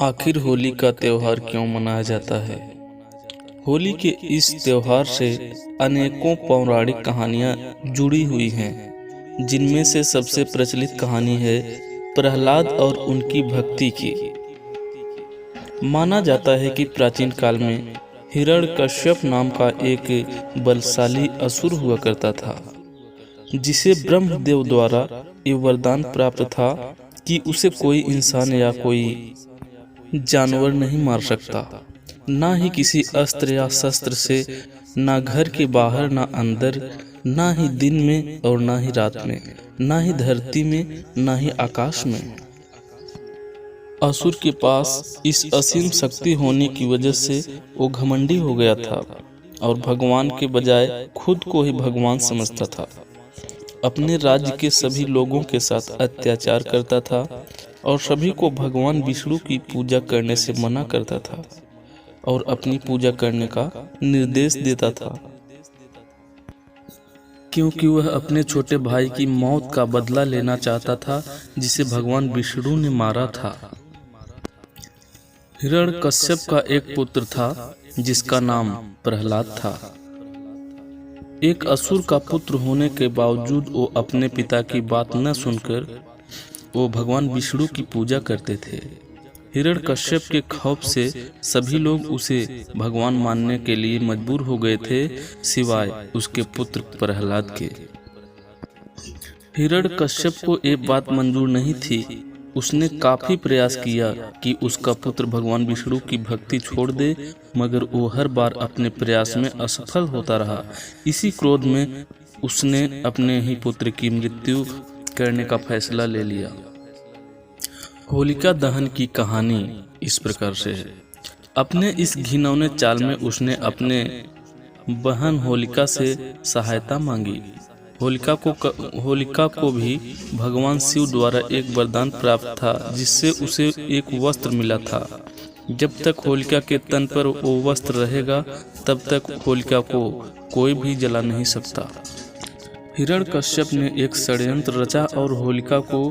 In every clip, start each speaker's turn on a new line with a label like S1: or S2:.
S1: आखिर होली का त्योहार क्यों मनाया जाता है? होली के इस त्योहार से अनेकों पौराणिक कहानियां जुड़ी हुई हैं, जिनमें से सबसे प्रचलित कहानी है प्रहलाद और उनकी भक्ति की। माना जाता है कि प्राचीन काल में हिरण्यकश्यप नाम का एक बलशाली असुर हुआ करता था, जिसे ब्रह्मदेव द्वारा ये वरदान प्राप्त था कि उसे कोई इंसान या कोई जानवर नहीं मार सकता, ना ही किसी अस्त्र या शस्त्र से, ना घर के बाहर ना अंदर, ना ही दिन में और ना ही रात में, ना ही धरती में ना ही आकाश में। असुर के पास इस असीम शक्ति होने की वजह से वो घमंडी हो गया था और भगवान के बजाय खुद को ही भगवान समझता था। अपने राज्य के सभी लोगों के साथ अत्याचार करता था और सभी को भगवान विष्णु की पूजा करने से मना करता था और अपनी पूजा करने का निर्देश देता था, क्योंकि वह अपने छोटे भाई की मौत का बदला लेना चाहता था, जिसे भगवान विष्णु ने मारा था। हिरण्यकश्यप का एक पुत्र था जिसका नाम प्रहलाद था। एक असुर का पुत्र होने के बावजूद वो अपने पिता की बात न सुनकर वो भगवान विष्णु की पूजा करते थे। हिरण्यकश्यप के खौफ से सभी लोग उसे भगवान मानने के लिए मजबूर हो गए थे, सिवाय उसके पुत्र प्रहलाद के। हिरण्यकश्यप को ये बात मंजूर नहीं थी। उसने काफी प्रयास किया कि उसका पुत्र भगवान विष्णु की भक्ति छोड़ दे, मगर वो हर बार अपने प्रयास में असफल होता रहा। इसी क्रोध में उसने अपने ही पुत्र की मृत्यु करने का फैसला ले लिया। होलिका दहन की कहानी इस प्रकार से है। अपने इस घिनौने चाल में उसने अपने बहन होलिका से सहायता मांगी। होलिका को भी भगवान शिव द्वारा एक वरदान प्राप्त था, जिससे उसे एक वस्त्र मिला था। जब तक होलिका के तन पर वो वस्त्र रहेगा, तब तक होलिका को कोई भी जला नहीं सकता। हिरण्यकश्यप ने एक षड्यंत्र रचा और होलिका को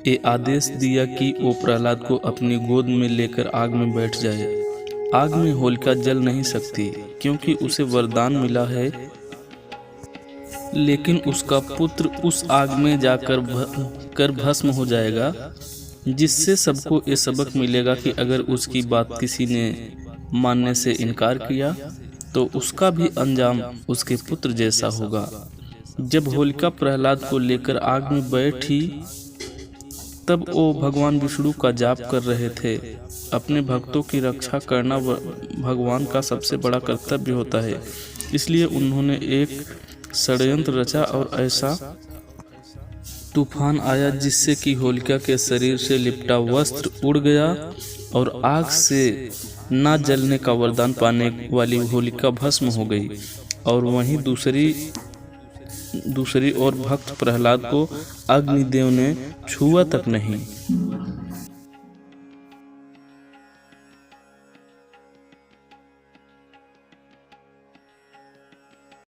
S1: ये आदेश दिया कि वो प्रहलाद को अपनी गोद में लेकर आग में बैठ जाए। आग में होलिका जल नहीं सकती, क्योंकि उसे वरदान मिला है, लेकिन उसका पुत्र उस आग में जाकर भस्म हो जाएगा, जिससे सबको ये सबक मिलेगा कि अगर उसकी बात किसी ने मानने से इनकार किया तो उसका भी अंजाम उसके पुत्र जैसा होगा। जब होलिका प्रहलाद को लेकर आग में बैठी, तब वो भगवान विष्णु का जाप कर रहे थे। अपने भक्तों की रक्षा करना भगवान का सबसे बड़ा कर्तव्य होता है, इसलिए उन्होंने एक षड्यंत्र रचा और ऐसा तूफान आया जिससे कि होलिका के शरीर से लिपटा वस्त्र उड़ गया और आग से ना जलने का वरदान पाने वाली होलिका भस्म हो गई। और वहीं दूसरी ओर भक्त प्रहलाद को अग्निदेव ने छुआ तक नहीं।